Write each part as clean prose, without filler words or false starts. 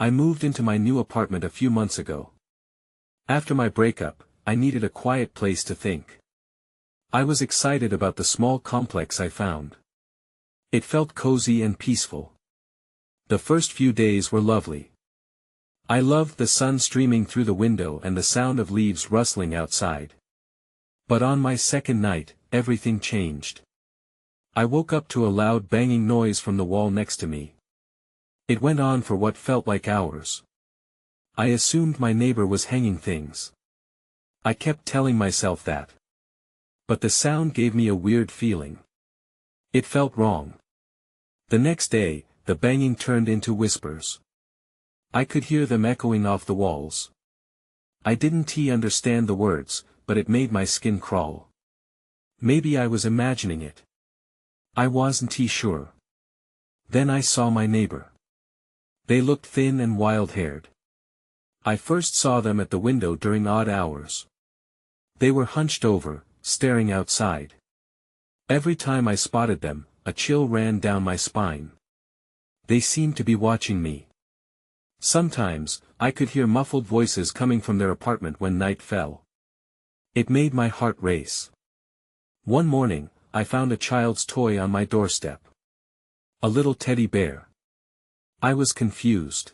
I moved into my new apartment a few months ago. After my breakup, I needed a quiet place to think. I was excited about the small complex I found. It felt cozy and peaceful. The first few days were lovely. I loved the sun streaming through the window and the sound of leaves rustling outside. But on my second night, everything changed. I woke up to a loud banging noise from the wall next to me. It went on for what felt like hours. I assumed my neighbor was hanging things. I kept telling myself that. But the sound gave me a weird feeling. It felt wrong. The next day, the banging turned into whispers. I could hear them echoing off the walls. I didn't understand the words, but it made my skin crawl. Maybe I was imagining it. I wasn't sure. Then I saw my neighbor. They looked thin and wild-haired. I first saw them at the window during odd hours. They were hunched over, staring outside. Every time I spotted them, a chill ran down my spine. They seemed to be watching me. Sometimes, I could hear muffled voices coming from their apartment when night fell. It made my heart race. One morning, I found a child's toy on my doorstep. A little teddy bear. I was confused.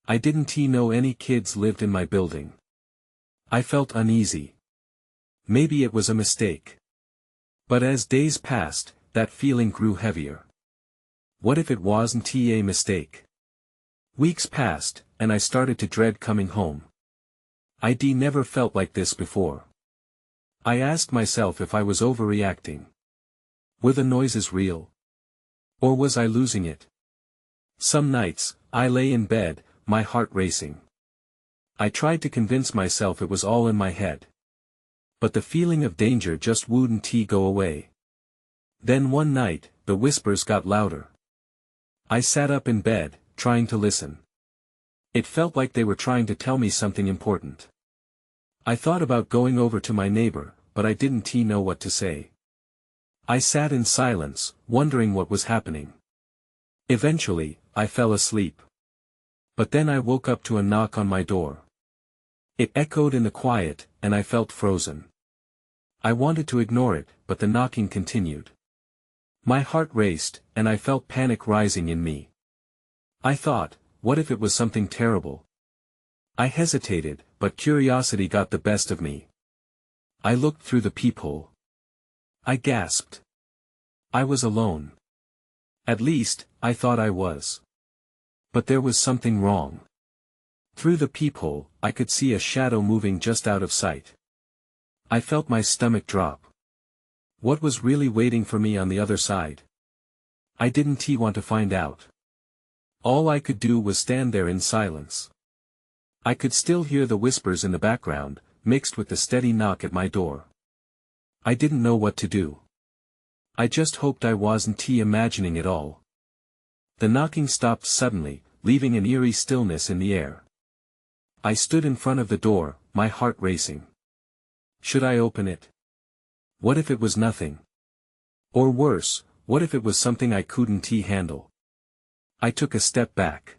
I didn't know any kids lived in my building. I felt uneasy. Maybe it was a mistake. But as days passed, that feeling grew heavier. What if it wasn't a mistake? Weeks passed, and I started to dread coming home. I'd never felt like this before. I asked myself if I was overreacting. Were the noises real? Or was I losing it? Some nights, I lay in bed, my heart racing. I tried to convince myself it was all in my head. But the feeling of danger just wouldn't go away. Then one night, the whispers got louder. I sat up in bed, trying to listen. It felt like they were trying to tell me something important. I thought about going over to my neighbor, but I didn't know what to say. I sat in silence, wondering what was happening. Eventually, I fell asleep. But then I woke up to a knock on my door. It echoed in the quiet, and I felt frozen. I wanted to ignore it, but the knocking continued. My heart raced, and I felt panic rising in me. I thought, what if it was something terrible? I hesitated, but curiosity got the best of me. I looked through the peephole. I gasped. I was alone. At least, I thought I was. But there was something wrong. Through the peephole, I could see a shadow moving just out of sight. I felt my stomach drop. What was really waiting for me on the other side? I didn't want to find out. All I could do was stand there in silence. I could still hear the whispers in the background, mixed with the steady knock at my door. I didn't know what to do. I just hoped I wasn't imagining it all. The knocking stopped suddenly, leaving an eerie stillness in the air. I stood in front of the door, my heart racing. Should I open it? What if it was nothing? Or worse, what if it was something I couldn't handle? I took a step back.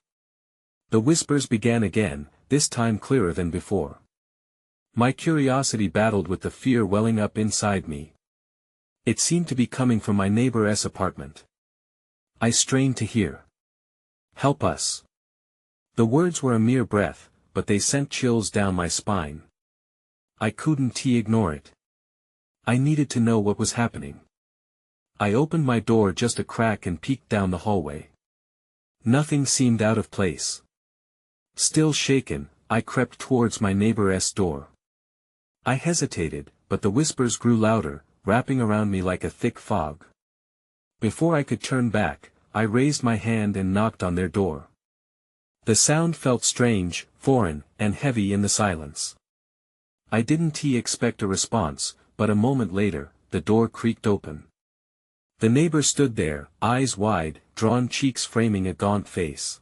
The whispers began again, this time clearer than before. My curiosity battled with the fear welling up inside me. It seemed to be coming from my neighbor's apartment. I strained to hear. Help us. The words were a mere breath, but they sent chills down my spine. I couldn't ignore it. I needed to know what was happening. I opened my door just a crack and peeked down the hallway. Nothing seemed out of place. Still shaken, I crept towards my neighbor's door. I hesitated, but the whispers grew louder, wrapping around me like a thick fog. Before I could turn back, I raised my hand and knocked on their door. The sound felt strange, foreign, and heavy in the silence. I didn't expect a response, but a moment later, the door creaked open. The neighbor stood there, eyes wide, drawn cheeks framing a gaunt face.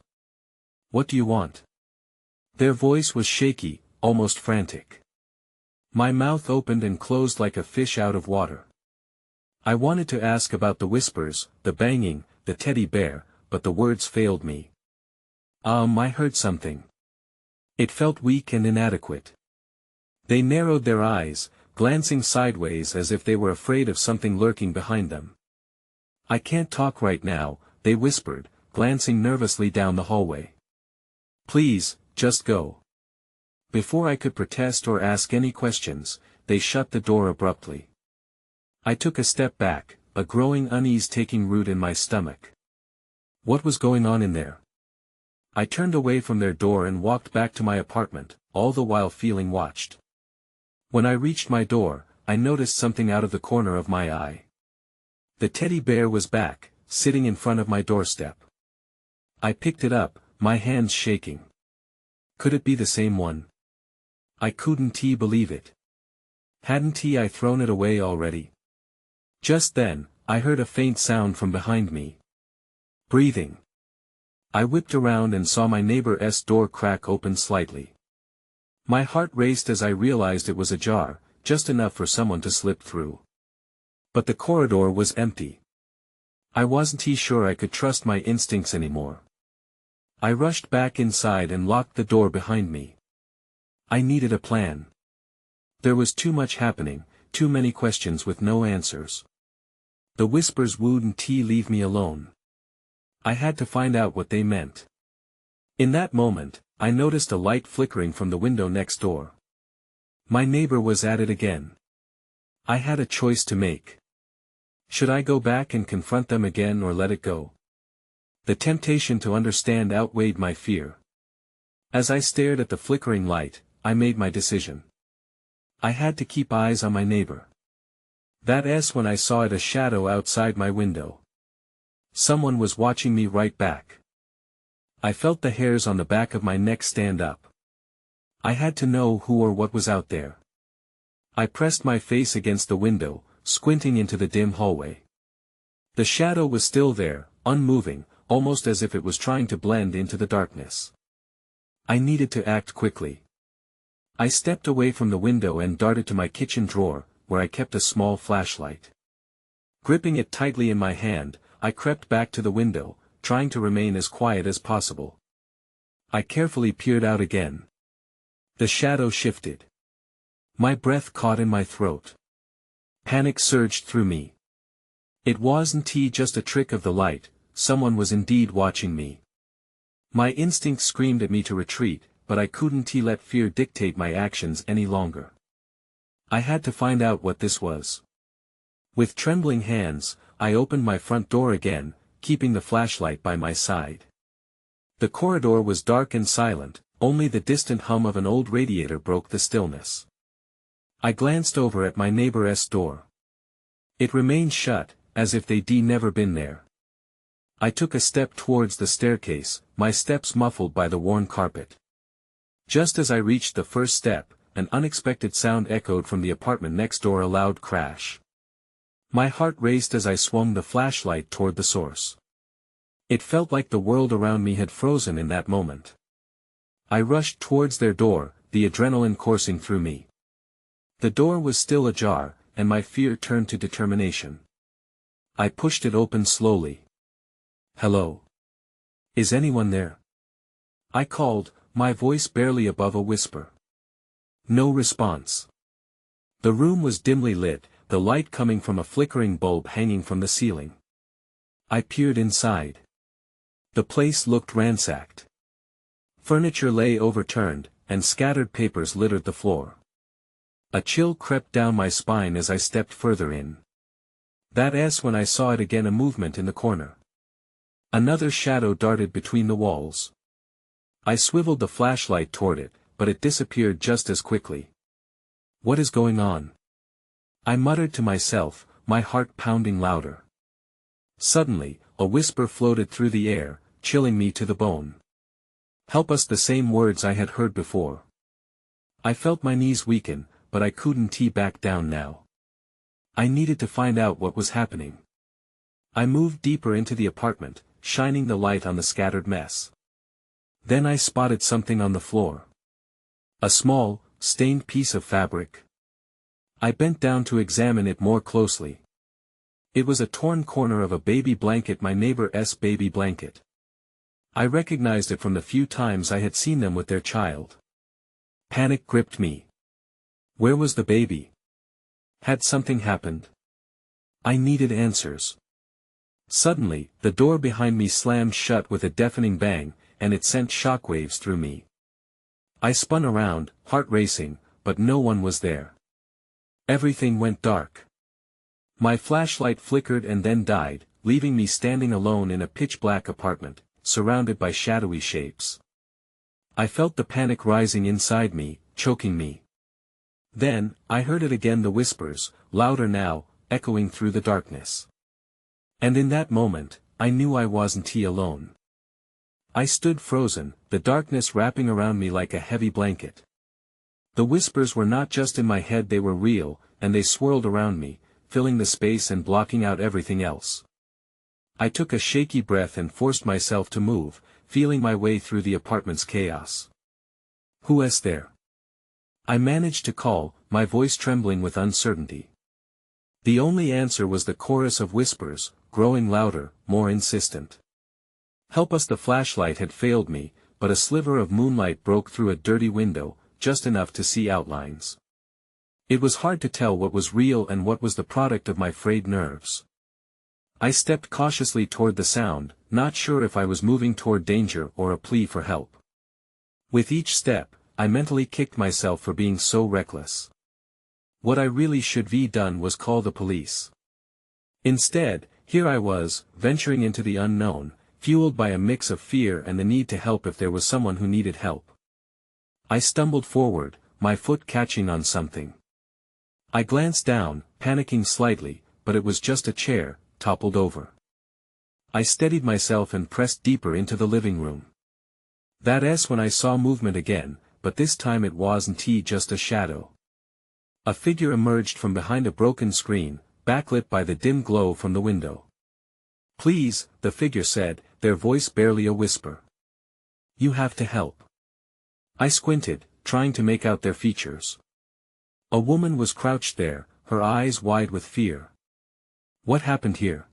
What do you want? Their voice was shaky, almost frantic. My mouth opened and closed like a fish out of water. I wanted to ask about the whispers, the banging, the teddy bear, but the words failed me. I heard something. It felt weak and inadequate. They narrowed their eyes, glancing sideways as if they were afraid of something lurking behind them. I can't talk right now, they whispered, glancing nervously down the hallway. Please, just go. Before I could protest or ask any questions, they shut the door abruptly. I took a step back, a growing unease taking root in my stomach. What was going on in there? I turned away from their door and walked back to my apartment, all the while feeling watched. When I reached my door, I noticed something out of the corner of my eye. The teddy bear was back, sitting in front of my doorstep. I picked it up, my hands shaking. Could it be the same one? I couldn't believe it. Hadn't I thrown it away already? Just then, I heard a faint sound from behind me. Breathing. I whipped around and saw my neighbor's door crack open slightly. My heart raced as I realized it was ajar, just enough for someone to slip through. But the corridor was empty. I wasn't sure I could trust my instincts anymore. I rushed back inside and locked the door behind me. I needed a plan. There was too much happening, too many questions with no answers. The whispers wouldn't leave me alone. I had to find out what they meant. In that moment, I noticed a light flickering from the window next door. My neighbor was at it again. I had a choice to make. Should I go back and confront them again or let it go? The temptation to understand outweighed my fear. As I stared at the flickering light, I made my decision. I had to keep eyes on my neighbor. That's when I saw a shadow outside my window. Someone was watching me right back. I felt the hairs on the back of my neck stand up. I had to know who or what was out there. I pressed my face against the window, squinting into the dim hallway. The shadow was still there, unmoving, almost as if it was trying to blend into the darkness. I needed to act quickly. I stepped away from the window and darted to my kitchen drawer, where I kept a small flashlight. Gripping it tightly in my hand, I crept back to the window, trying to remain as quiet as possible. I carefully peered out again. The shadow shifted. My breath caught in my throat. Panic surged through me. It wasn't just a trick of the light, someone was indeed watching me. My instinct screamed at me to retreat, but I couldn't let fear dictate my actions any longer. I had to find out what this was. With trembling hands, I opened my front door again, keeping the flashlight by my side. The corridor was dark and silent, only the distant hum of an old radiator broke the stillness. I glanced over at my neighbor's door. It remained shut, as if they'd never been there. I took a step towards the staircase, my steps muffled by the worn carpet. Just as I reached the first step, an unexpected sound echoed from the apartment next door, a loud crash. My heart raced as I swung the flashlight toward the source. It felt like the world around me had frozen in that moment. I rushed towards their door, the adrenaline coursing through me. The door was still ajar, and my fear turned to determination. I pushed it open slowly. "Hello? Is anyone there?" I called, my voice barely above a whisper. No response. The room was dimly lit, the light coming from a flickering bulb hanging from the ceiling. I peered inside. The place looked ransacked. Furniture lay overturned, and scattered papers littered the floor. A chill crept down my spine as I stepped further in. That's when I saw it again, a movement in the corner. Another shadow darted between the walls. I swiveled the flashlight toward it, but it disappeared just as quickly. What is going on? I muttered to myself, my heart pounding louder. Suddenly, a whisper floated through the air, chilling me to the bone. "Help us," the same words I had heard before. I felt my knees weaken, but I couldn't back down now. I needed to find out what was happening. I moved deeper into the apartment, shining the light on the scattered mess. Then I spotted something on the floor. A small, stained piece of fabric. I bent down to examine it more closely. It was a torn corner of a baby blanket, my neighbor's baby blanket. I recognized it from the few times I had seen them with their child. Panic gripped me. Where was the baby? Had something happened? I needed answers. Suddenly, the door behind me slammed shut with a deafening bang, and it sent shockwaves through me. I spun around, heart racing, but no one was there. Everything went dark. My flashlight flickered and then died, leaving me standing alone in a pitch-black apartment, surrounded by shadowy shapes. I felt the panic rising inside me, choking me. Then, I heard it again, the whispers, louder now, echoing through the darkness. And in that moment, I knew I wasn't alone. I stood frozen, the darkness wrapping around me like a heavy blanket. The whispers were not just in my head, they were real, and they swirled around me, filling the space and blocking out everything else. I took a shaky breath and forced myself to move, feeling my way through the apartment's chaos. "Who is there?" I managed to call, my voice trembling with uncertainty. The only answer was the chorus of whispers, growing louder, more insistent. "Help us!" The flashlight had failed me, but a sliver of moonlight broke through a dirty window, just enough to see outlines. It was hard to tell what was real and what was the product of my frayed nerves. I stepped cautiously toward the sound, not sure if I was moving toward danger or a plea for help. With each step, I mentally kicked myself for being so reckless. What I really should have done was call the police. Instead, here I was, venturing into the unknown, fueled by a mix of fear and the need to help if there was someone who needed help. I stumbled forward, my foot catching on something. I glanced down, panicking slightly, but it was just a chair, toppled over. I steadied myself and pressed deeper into the living room. That's when I saw movement again, but this time it wasn't just a shadow. A figure emerged from behind a broken screen, backlit by the dim glow from the window. "Please," the figure said, their voice barely a whisper. "You have to help." I squinted, trying to make out their features. A woman was crouched there, her eyes wide with fear. "What happened here?"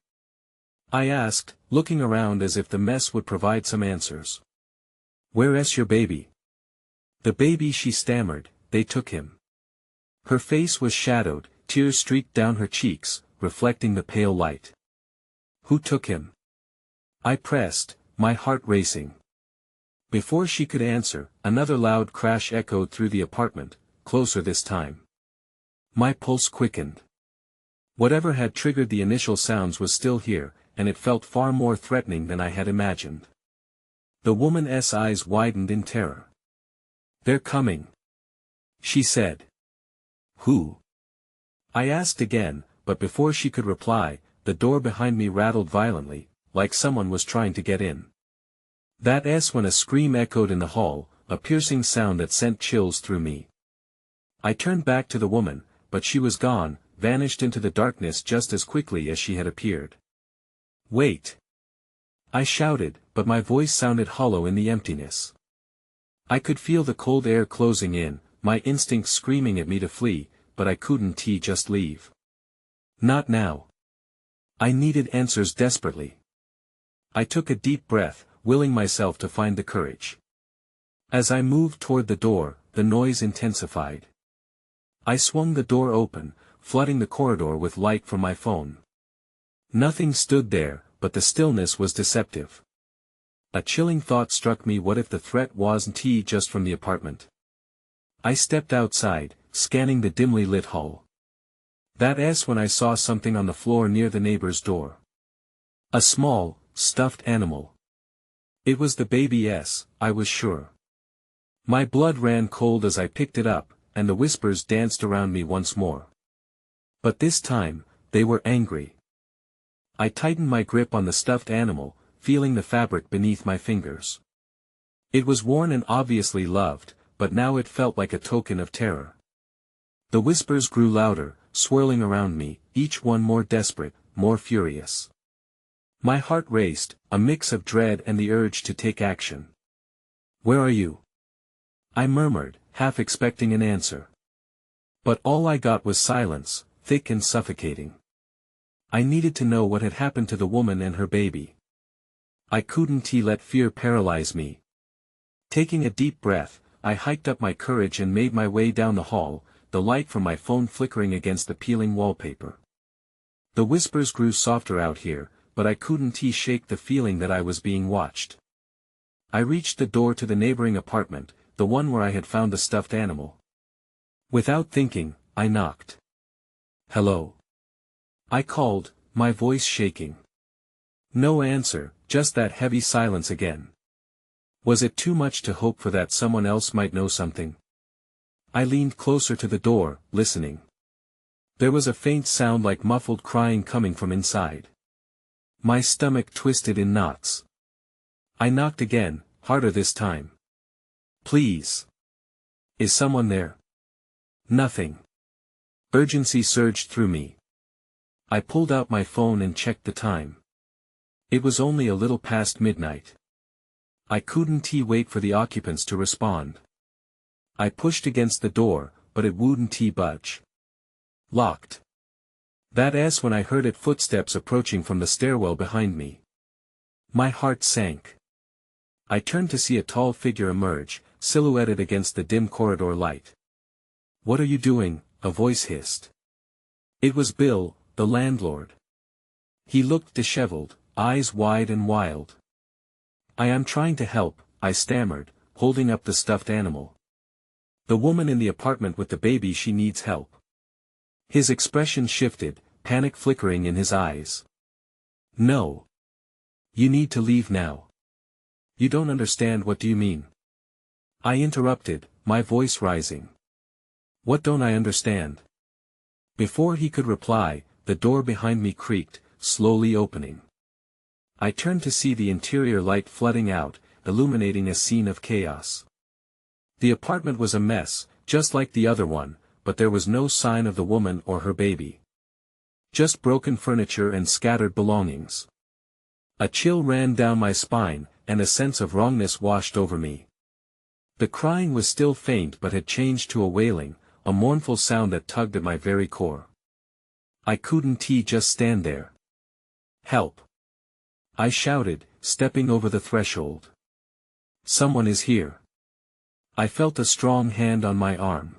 I asked, looking around as if the mess would provide some answers. "Where is your baby?" "The baby," she stammered, "they took him." Her face was shadowed, tears streaked down her cheeks, reflecting the pale light. "Who took him?" I pressed, my heart racing. Before she could answer, another loud crash echoed through the apartment, closer this time. My pulse quickened. Whatever had triggered the initial sounds was still here, and it felt far more threatening than I had imagined. The woman's eyes widened in terror. "They're coming," she said. "Who?" I asked again, but before she could reply, the door behind me rattled violently, like someone was trying to get in. That's when a scream echoed in the hall, a piercing sound that sent chills through me. I turned back to the woman, but she was gone, vanished into the darkness just as quickly as she had appeared. "Wait!" I shouted, but my voice sounded hollow in the emptiness. I could feel the cold air closing in, my instincts screaming at me to flee, but I couldn't just leave. Not now. I needed answers desperately. I took a deep breath, willing myself to find the courage. As I moved toward the door, the noise intensified. I swung the door open, flooding the corridor with light from my phone. Nothing stood there, but the stillness was deceptive. A chilling thought struck me: what if the threat wasn't just from the apartment? I stepped outside, scanning the dimly lit hall. That's when I saw something on the floor near the neighbor's door. A small, stuffed animal. It was the baby's, I was sure. My blood ran cold as I picked it up, and the whispers danced around me once more. But this time, they were angry. I tightened my grip on the stuffed animal, feeling the fabric beneath my fingers. It was worn and obviously loved, but now it felt like a token of terror. The whispers grew louder, swirling around me, each one more desperate, more furious. My heart raced, a mix of dread and the urge to take action. "Where are you?" I murmured, half expecting an answer. But all I got was silence, thick and suffocating. I needed to know what had happened to the woman and her baby. I couldn't let fear paralyze me. Taking a deep breath, I hiked up my courage and made my way down the hall, the light from my phone flickering against the peeling wallpaper. The whispers grew softer out here, but I couldn't shake the feeling that I was being watched. I reached the door to the neighboring apartment, the one where I had found the stuffed animal. Without thinking, I knocked. "Hello?" I called, my voice shaking. No answer, just that heavy silence again. Was it too much to hope for that someone else might know something? I leaned closer to the door, listening. There was a faint sound like muffled crying coming from inside. My stomach twisted in knots. I knocked again, harder this time. "Please. Is someone there?" Nothing. Urgency surged through me. I pulled out my phone and checked the time. It was only a little past midnight. I couldn't wait for the occupants to respond. I pushed against the door, but it wouldn't budge. Locked. That's when I heard footsteps approaching from the stairwell behind me. My heart sank. I turned to see a tall figure emerge, silhouetted against the dim corridor light. "What are you doing?" a voice hissed. It was Bill, the landlord. He looked disheveled, eyes wide and wild. "I am trying to help," I stammered, holding up the stuffed animal. "The woman in the apartment with the baby, she needs help." His expression shifted, panic flickering in his eyes. "No. You need to leave now." "You don't understand. What do you mean?" I interrupted, my voice rising. "What don't I understand?" Before he could reply, the door behind me creaked, slowly opening. I turned to see the interior light flooding out, illuminating a scene of chaos. The apartment was a mess, just like the other one, but there was no sign of the woman or her baby. Just broken furniture and scattered belongings. A chill ran down my spine, and a sense of wrongness washed over me. The crying was still faint but had changed to a wailing, a mournful sound that tugged at my very core. I couldn't just stand there. "Help!" I shouted, stepping over the threshold. "Someone is here." I felt a strong hand on my arm.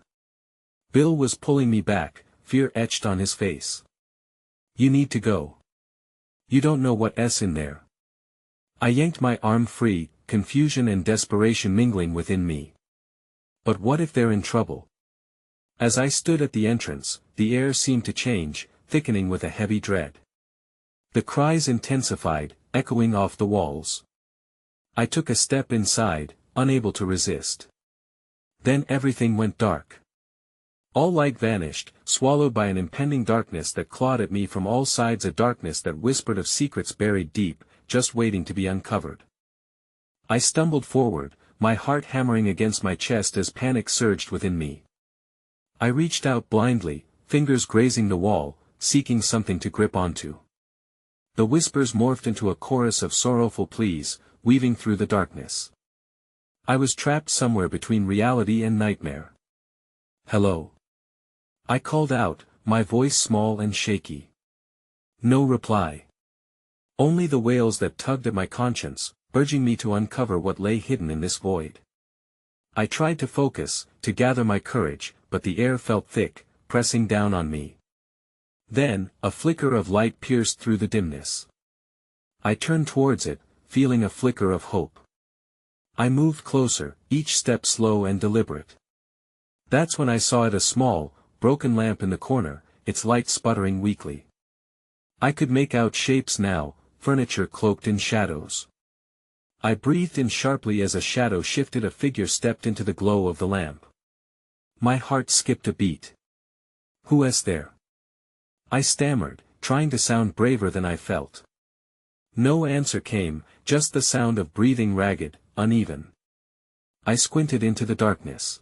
Bill was pulling me back, fear etched on his face. "You need to go. You don't know what's in there." I yanked my arm free, confusion and desperation mingling within me. But what if they're in trouble? As I stood at the entrance, the air seemed to change, thickening with a heavy dread. The cries intensified, echoing off the walls. I took a step inside, unable to resist. Then everything went dark. All light vanished, swallowed by an impending darkness that clawed at me from all sides, a darkness that whispered of secrets buried deep, just waiting to be uncovered. I stumbled forward, my heart hammering against my chest as panic surged within me. I reached out blindly, fingers grazing the wall, seeking something to grip onto. The whispers morphed into a chorus of sorrowful pleas, weaving through the darkness. I was trapped somewhere between reality and nightmare. "Hello?" I called out, my voice small and shaky. No reply. Only the wails that tugged at my conscience, urging me to uncover what lay hidden in this void. I tried to focus, to gather my courage, but the air felt thick, pressing down on me. Then, a flicker of light pierced through the dimness. I turned towards it, feeling a flicker of hope. I moved closer, each step slow and deliberate. That's when I saw a small, broken lamp in the corner, its light sputtering weakly. I could make out shapes now, furniture cloaked in shadows. I breathed in sharply as a shadow shifted, a figure stepped into the glow of the lamp. My heart skipped a beat. "Who's there?" I stammered, trying to sound braver than I felt. No answer came, just the sound of breathing, ragged, uneven. I squinted into the darkness.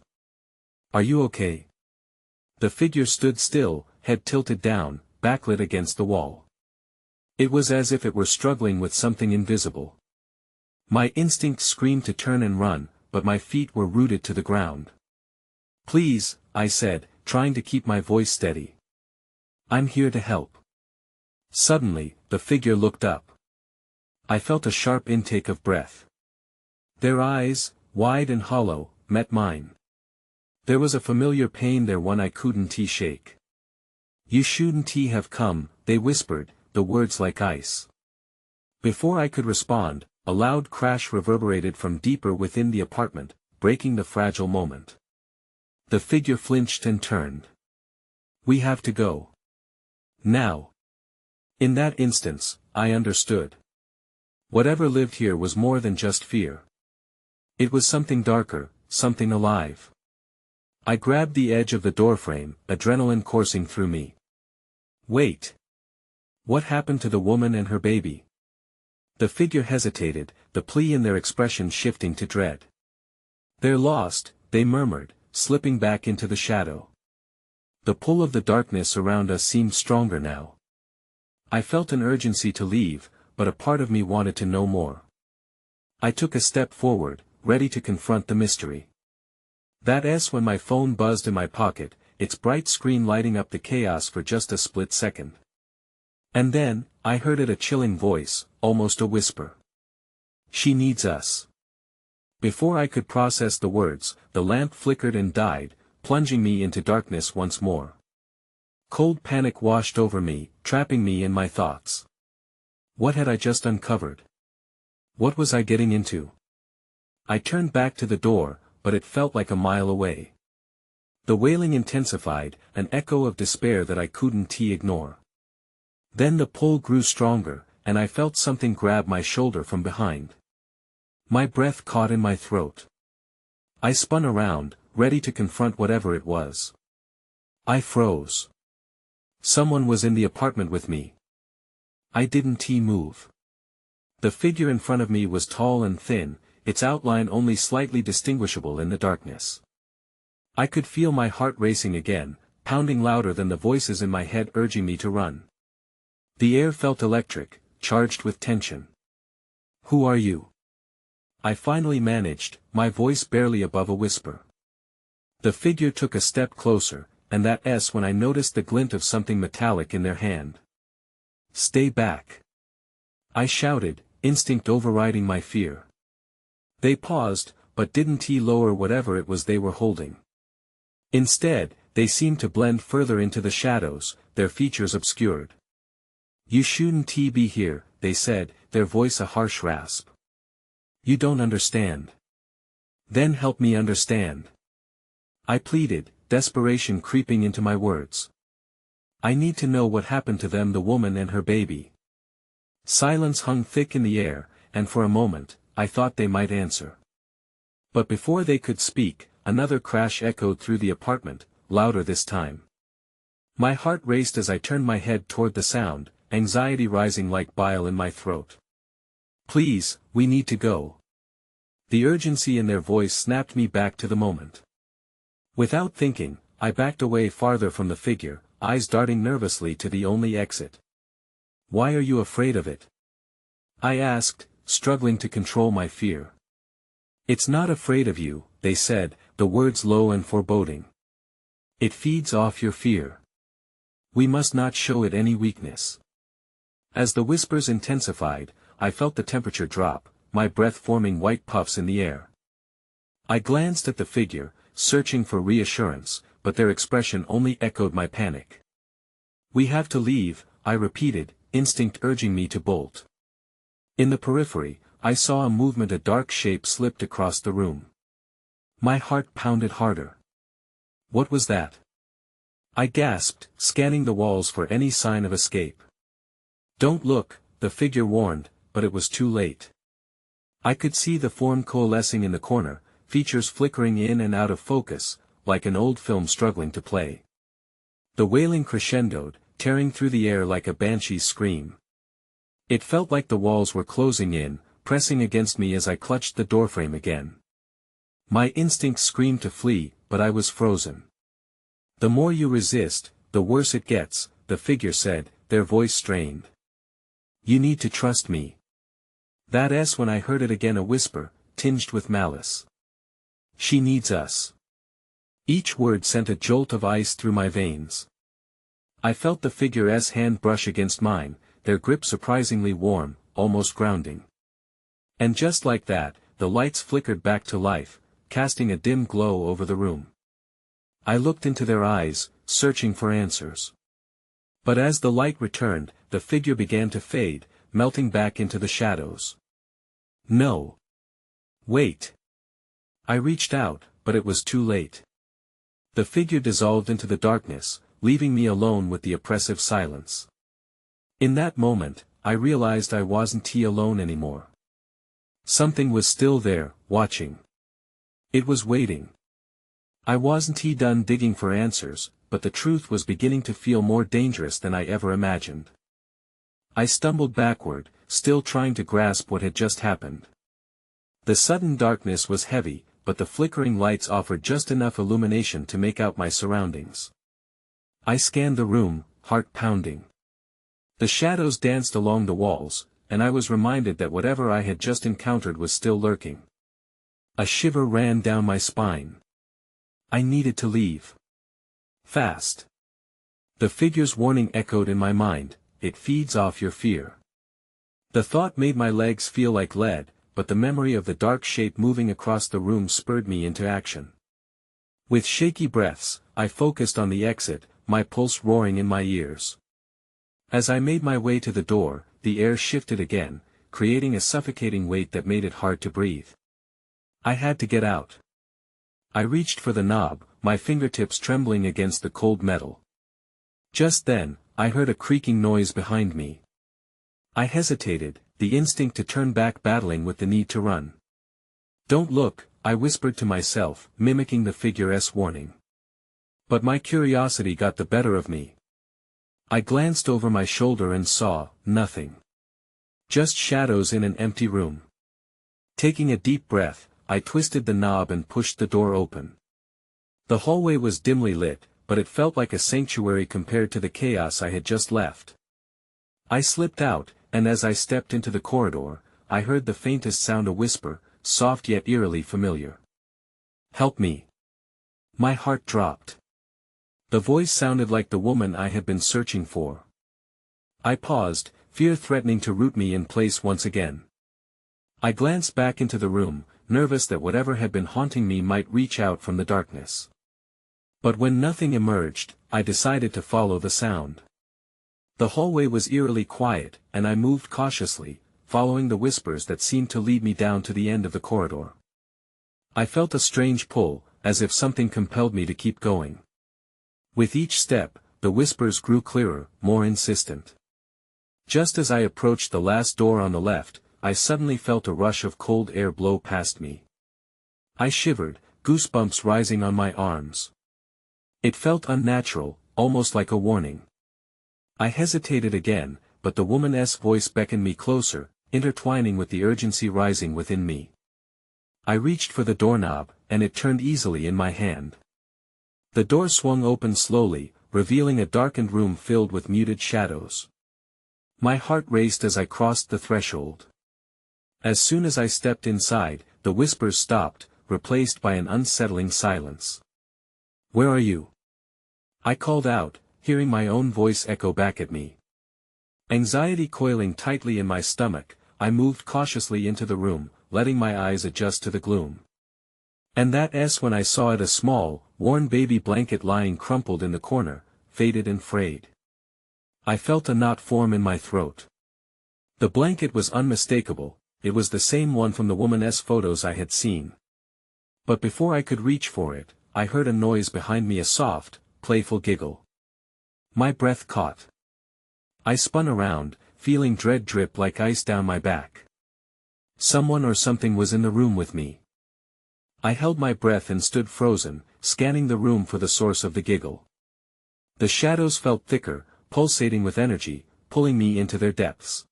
"Are you okay?" The figure stood still, head tilted down, backlit against the wall. It was as if it were struggling with something invisible. My instinct screamed to turn and run, but my feet were rooted to the ground. "Please," I said, trying to keep my voice steady. "I'm here to help." Suddenly, the figure looked up. I felt a sharp intake of breath. Their eyes, wide and hollow, met mine. There was a familiar pain there one I couldn't shake. "You shouldn't have come," they whispered, the words like ice. Before I could respond, a loud crash reverberated from deeper within the apartment, breaking the fragile moment. The figure flinched and turned. "We have to go. Now." In that instance, I understood. Whatever lived here was more than just fear. It was something darker, something alive. I grabbed the edge of the doorframe, adrenaline coursing through me. Wait. What happened to the woman and her baby? The figure hesitated, the plea in their expression shifting to dread. "They're lost," they murmured, slipping back into the shadow. The pull of the darkness around us seemed stronger now. I felt an urgency to leave, but a part of me wanted to know more. I took a step forward, ready to confront the mystery. That's when my phone buzzed in my pocket, its bright screen lighting up the chaos for just a split second. And then, I heard it, a chilling voice, almost a whisper. "She needs us." Before I could process the words, the lamp flickered and died, plunging me into darkness once more. Cold panic washed over me, trapping me in my thoughts. What had I just uncovered? What was I getting into? I turned back to the door, but it felt like a mile away. The wailing intensified, an echo of despair that I couldn't ignore. Then the pull grew stronger, and I felt something grab my shoulder from behind. My breath caught in my throat. I spun around, ready to confront whatever it was. I froze. Someone was in the apartment with me. I didn't move. The figure in front of me was tall and thin, its outline only slightly distinguishable in the darkness. I could feel my heart racing again, pounding louder than the voices in my head urging me to run. The air felt electric, charged with tension. "Who are you?" I finally managed, my voice barely above a whisper. The figure took a step closer, and that's when I noticed the glint of something metallic in their hand. "Stay back!" I shouted, instinct overriding my fear. They paused, but didn't lower whatever it was they were holding. Instead, they seemed to blend further into the shadows, their features obscured. "You shouldn't be here," they said, their voice a harsh rasp. "You don't understand." "Then help me understand." I pleaded, desperation creeping into my words. "I need to know what happened to them, the woman and her baby." Silence hung thick in the air, and for a moment, I thought they might answer. But before they could speak, another crash echoed through the apartment, louder this time. My heart raced as I turned my head toward the sound, anxiety rising like bile in my throat. "Please, we need to go." The urgency in their voice snapped me back to the moment. Without thinking, I backed away farther from the figure, eyes darting nervously to the only exit. "Why are you afraid of it?" I asked, struggling to control my fear. "It's not afraid of you," they said, the words low and foreboding. "It feeds off your fear. We must not show it any weakness." As the whispers intensified, I felt the temperature drop, my breath forming white puffs in the air. I glanced at the figure, searching for reassurance, but their expression only echoed my panic. "We have to leave," I repeated, instinct urging me to bolt. In the periphery, I saw a movement, a dark shape slipped across the room. My heart pounded harder. What was that? I gasped, scanning the walls for any sign of escape. "Don't look," the figure warned, but it was too late. I could see the form coalescing in the corner, features flickering in and out of focus, like an old film struggling to play. The wailing crescendoed, tearing through the air like a banshee's scream. It felt like the walls were closing in, pressing against me as I clutched the doorframe again. My instincts screamed to flee, but I was frozen. "The more you resist, the worse it gets," the figure said, their voice strained. "You need to trust me." That's when I heard it again, a whisper, tinged with malice. "She needs us." Each word sent a jolt of ice through my veins. I felt the figure's hand brush against mine, their grip surprisingly warm, almost grounding. And just like that, the lights flickered back to life, casting a dim glow over the room. I looked into their eyes, searching for answers. But as the light returned, the figure began to fade, melting back into the shadows. No. Wait. I reached out, but it was too late. The figure dissolved into the darkness, leaving me alone with the oppressive silence. In that moment, I realized I wasn't alone anymore. Something was still there, watching. It was waiting. I wasn't done digging for answers, but the truth was beginning to feel more dangerous than I ever imagined. I stumbled backward, still trying to grasp what had just happened. The sudden darkness was heavy, but the flickering lights offered just enough illumination to make out my surroundings. I scanned the room, heart pounding. The shadows danced along the walls, and I was reminded that whatever I had just encountered was still lurking. A shiver ran down my spine. I needed to leave. Fast. The figure's warning echoed in my mind, "It feeds off your fear." The thought made my legs feel like lead, but the memory of the dark shape moving across the room spurred me into action. With shaky breaths, I focused on the exit, my pulse roaring in my ears. As I made my way to the door, the air shifted again, creating a suffocating weight that made it hard to breathe. I had to get out. I reached for the knob, my fingertips trembling against the cold metal. Just then, I heard a creaking noise behind me. I hesitated, the instinct to turn back battling with the need to run. "Don't look," I whispered to myself, mimicking the figure's warning. But my curiosity got the better of me. I glanced over my shoulder and saw nothing. Just shadows in an empty room. Taking a deep breath, I twisted the knob and pushed the door open. The hallway was dimly lit, but it felt like a sanctuary compared to the chaos I had just left. I slipped out, and as I stepped into the corridor, I heard the faintest sound, a whisper, soft yet eerily familiar. "Help me." My heart dropped. The voice sounded like the woman I had been searching for. I paused, fear threatening to root me in place once again. I glanced back into the room, nervous that whatever had been haunting me might reach out from the darkness. But when nothing emerged, I decided to follow the sound. The hallway was eerily quiet, and I moved cautiously, following the whispers that seemed to lead me down to the end of the corridor. I felt a strange pull, as if something compelled me to keep going. With each step, the whispers grew clearer, more insistent. Just as I approached the last door on the left, I suddenly felt a rush of cold air blow past me. I shivered, goosebumps rising on my arms. It felt unnatural, almost like a warning. I hesitated again, but the woman's voice beckoned me closer, intertwining with the urgency rising within me. I reached for the doorknob, and it turned easily in my hand. The door swung open slowly, revealing a darkened room filled with muted shadows. My heart raced as I crossed the threshold. As soon as I stepped inside, the whispers stopped, replaced by an unsettling silence. "Where are you?" I called out, hearing my own voice echo back at me. Anxiety coiling tightly in my stomach, I moved cautiously into the room, letting my eyes adjust to the gloom. And that's when I saw it, a small, worn baby blanket lying crumpled in the corner, faded and frayed. I felt a knot form in my throat. The blanket was unmistakable, it was the same one from the woman's photos I had seen. But before I could reach for it, I heard a noise behind me, a soft, playful giggle. My breath caught. I spun around, feeling dread drip like ice down my back. Someone or something was in the room with me. I held my breath and stood frozen, scanning the room for the source of the giggle. The shadows felt thicker, pulsating with energy, pulling me into their depths.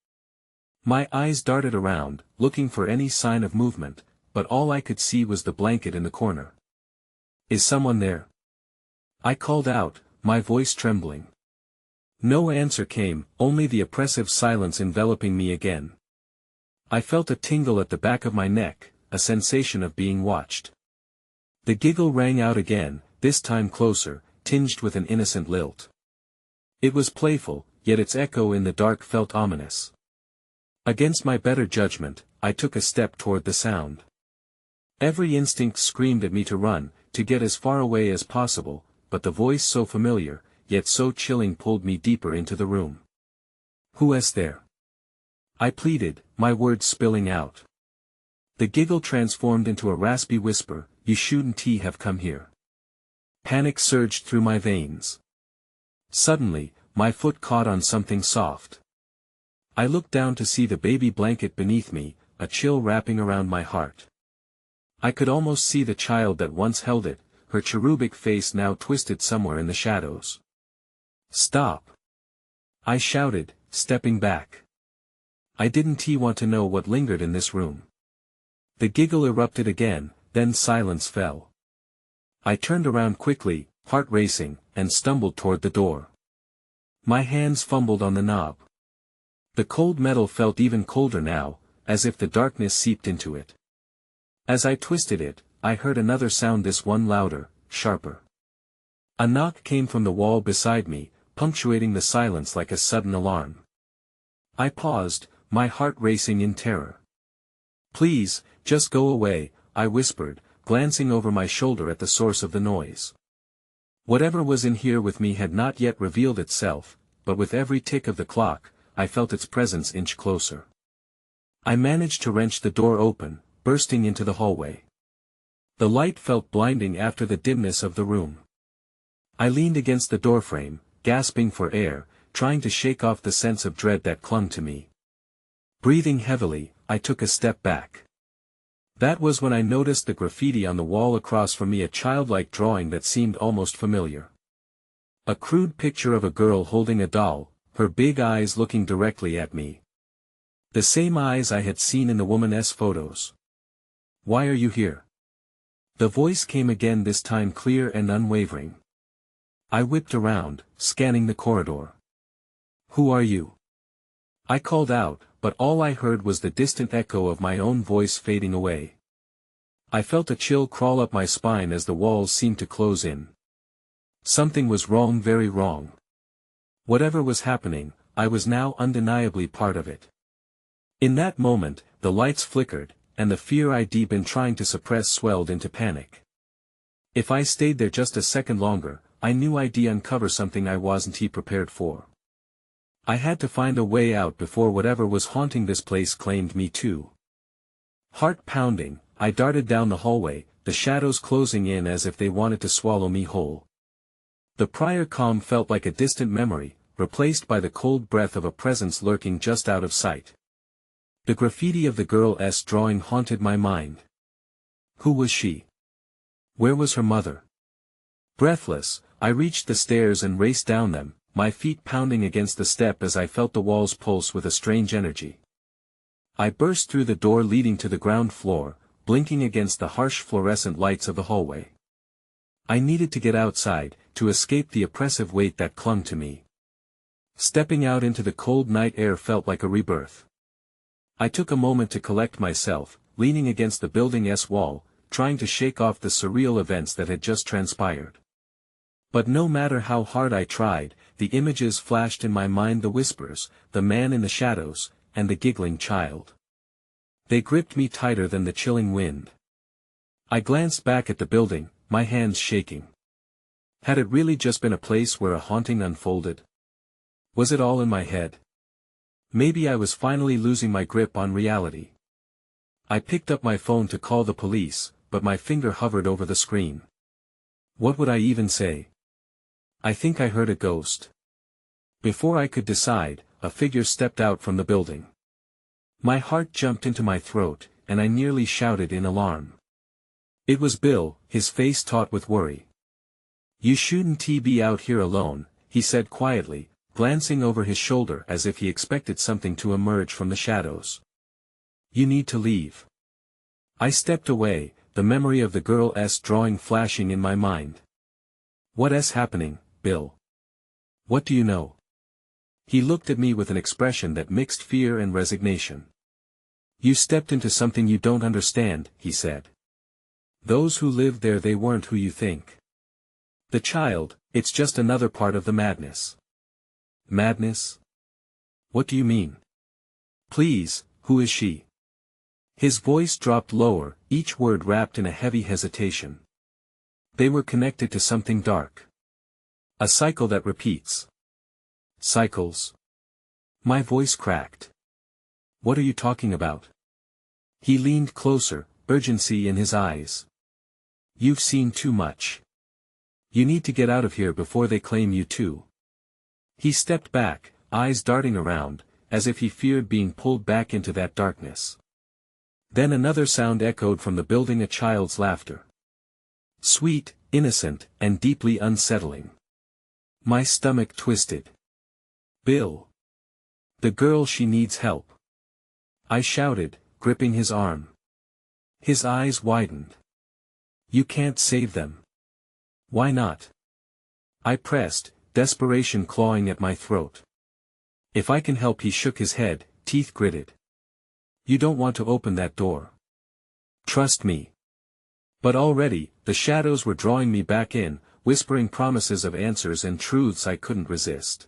My eyes darted around, looking for any sign of movement, but all I could see was the blanket in the corner. "Is someone there?" I called out, my voice trembling. No answer came, only the oppressive silence enveloping me again. I felt a tingle at the back of my neck, a sensation of being watched. The giggle rang out again, this time closer, tinged with an innocent lilt. It was playful, yet its echo in the dark felt ominous. Against my better judgment, I took a step toward the sound. Every instinct screamed at me to run, to get as far away as possible, but the voice so familiar, yet so chilling pulled me deeper into the room. "Who is there?" I pleaded, my words spilling out. The giggle transformed into a raspy whisper, "You shouldn't have come here." Panic surged through my veins. Suddenly, my foot caught on something soft. I looked down to see the baby blanket beneath me, a chill wrapping around my heart. I could almost see the child that once held it, her cherubic face now twisted somewhere in the shadows. "Stop!" I shouted, stepping back. I didn't want to know what lingered in this room. The giggle erupted again, then silence fell. I turned around quickly, heart racing, and stumbled toward the door. My hands fumbled on the knob. The cold metal felt even colder now, as if the darkness seeped into it. As I twisted it, I heard another sound, this one louder, sharper. A knock came from the wall beside me, punctuating the silence like a sudden alarm. I paused, my heart racing in terror. "Please, just go away," I whispered, glancing over my shoulder at the source of the noise. Whatever was in here with me had not yet revealed itself, but with every tick of the clock, I felt its presence inch closer. I managed to wrench the door open, bursting into the hallway. The light felt blinding after the dimness of the room. I leaned against the doorframe, gasping for air, trying to shake off the sense of dread that clung to me. Breathing heavily, I took a step back. That was when I noticed the graffiti on the wall across from me, a childlike drawing that seemed almost familiar. A crude picture of a girl holding a doll, her big eyes looking directly at me. The same eyes I had seen in the woman's photos. "Why are you here?" The voice came again, this time clear and unwavering. I whipped around, scanning the corridor. "Who are you?" I called out, but all I heard was the distant echo of my own voice fading away. I felt a chill crawl up my spine as the walls seemed to close in. Something was wrong, very wrong. Whatever was happening, I was now undeniably part of it. In that moment, the lights flickered, and the fear I'd been trying to suppress swelled into panic. If I stayed there just a second longer, I knew I'd uncover something I wasn't prepared for. I had to find a way out before whatever was haunting this place claimed me too. Heart pounding, I darted down the hallway, the shadows closing in as if they wanted to swallow me whole. The prior calm felt like a distant memory, replaced by the cold breath of a presence lurking just out of sight. The graffiti of the girl's drawing haunted my mind. Who was she? Where was her mother? Breathless, I reached the stairs and raced down them, my feet pounding against the step as I felt the walls pulse with a strange energy. I burst through the door leading to the ground floor, blinking against the harsh fluorescent lights of the hallway. I needed to get outside, to escape the oppressive weight that clung to me. Stepping out into the cold night air felt like a rebirth. I took a moment to collect myself, leaning against the building's wall, trying to shake off the surreal events that had just transpired. But no matter how hard I tried, the images flashed in my mind, the whispers, the man in the shadows, and the giggling child. They gripped me tighter than the chilling wind. I glanced back at the building, my hands shaking. Had it really just been a place where a haunting unfolded? Was it all in my head? Maybe I was finally losing my grip on reality. I picked up my phone to call the police, but my finger hovered over the screen. What would I even say? I think I heard a ghost. Before I could decide, a figure stepped out from the building. My heart jumped into my throat, and I nearly shouted in alarm. It was Bill, his face taut with worry. "You shouldn't be out here alone," he said quietly, glancing over his shoulder as if he expected something to emerge from the shadows. "You need to leave." I stepped away, the memory of the girl's drawing flashing in my mind. "What's happening, Bill? What do you know?" He looked at me with an expression that mixed fear and resignation. "You stepped into something you don't understand," he said. "Those who lived there, they weren't who you think. The child, it's just another part of the madness." "Madness? What do you mean?" Please, who is she? His voice dropped lower, each word wrapped in a heavy hesitation. They were connected to something dark. A cycle that repeats. Cycles. My voice cracked. What are you talking about? He leaned closer, urgency in his eyes. You've seen too much. You need to get out of here before they claim you too. He stepped back, eyes darting around, as if he feared being pulled back into that darkness. Then another sound echoed from the building, a child's laughter. Sweet, innocent, and deeply unsettling. My stomach twisted. Bill. The girl, she needs help. I shouted, gripping his arm. His eyes widened. You can't save them. Why not? I pressed, desperation clawing at my throat. If I can help. He shook his head, teeth gritted. You don't want to open that door. Trust me. But already, the shadows were drawing me back in, whispering promises of answers and truths I couldn't resist.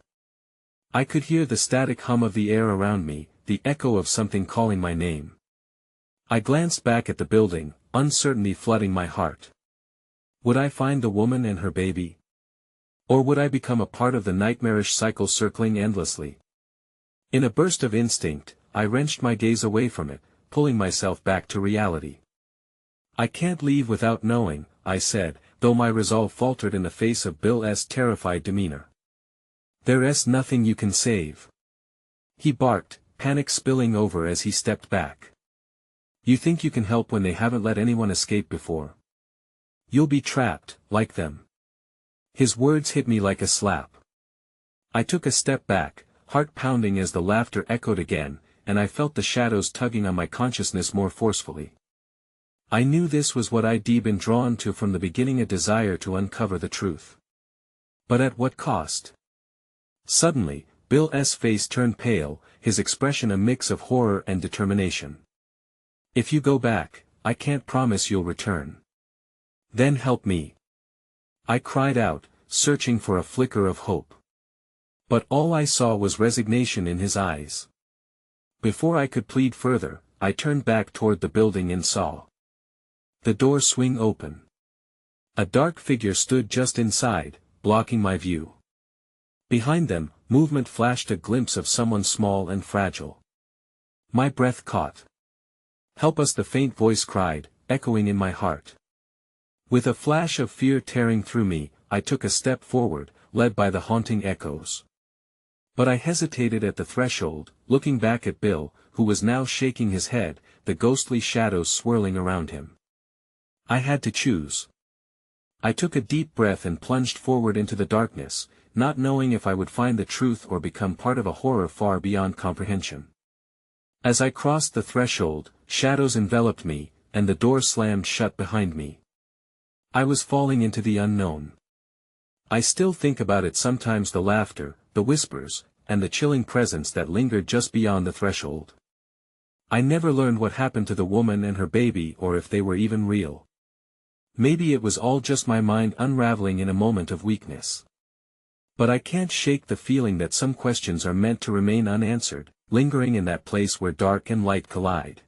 I could hear the static hum of the air around me, the echo of something calling my name. I glanced back at the building, uncertainty flooding my heart. Would I find the woman and her baby? Or would I become a part of the nightmarish cycle circling endlessly? In a burst of instinct, I wrenched my gaze away from it, pulling myself back to reality. I can't leave without knowing, I said, though my resolve faltered in the face of Bill's terrified demeanor. There's nothing you can save. He barked, panic spilling over as he stepped back. You think you can help when they haven't let anyone escape before? You'll be trapped, like them. His words hit me like a slap. I took a step back, heart pounding as the laughter echoed again, and I felt the shadows tugging on my consciousness more forcefully. I knew this was what I'd been drawn to from the beginning, a desire to uncover the truth. But at what cost? Suddenly, Bill's face turned pale, his expression a mix of horror and determination. If you go back, I can't promise you'll return. Then help me. I cried out, searching for a flicker of hope. But all I saw was resignation in his eyes. Before I could plead further, I turned back toward the building and saw the door swing open. A dark figure stood just inside, blocking my view. Behind them, movement flashed, a glimpse of someone small and fragile. My breath caught. Help us, the faint voice cried, echoing in my heart. With a flash of fear tearing through me, I took a step forward, led by the haunting echoes. But I hesitated at the threshold, looking back at Bill, who was now shaking his head, the ghostly shadows swirling around him. I had to choose. I took a deep breath and plunged forward into the darkness, not knowing if I would find the truth or become part of a horror far beyond comprehension. As I crossed the threshold, shadows enveloped me, and the door slammed shut behind me. I was falling into the unknown. I still think about it sometimes, the laughter, the whispers, and the chilling presence that lingered just beyond the threshold. I never learned what happened to the woman and her baby, or if they were even real. Maybe it was all just my mind unraveling in a moment of weakness. But I can't shake the feeling that some questions are meant to remain unanswered, lingering in that place where dark and light collide.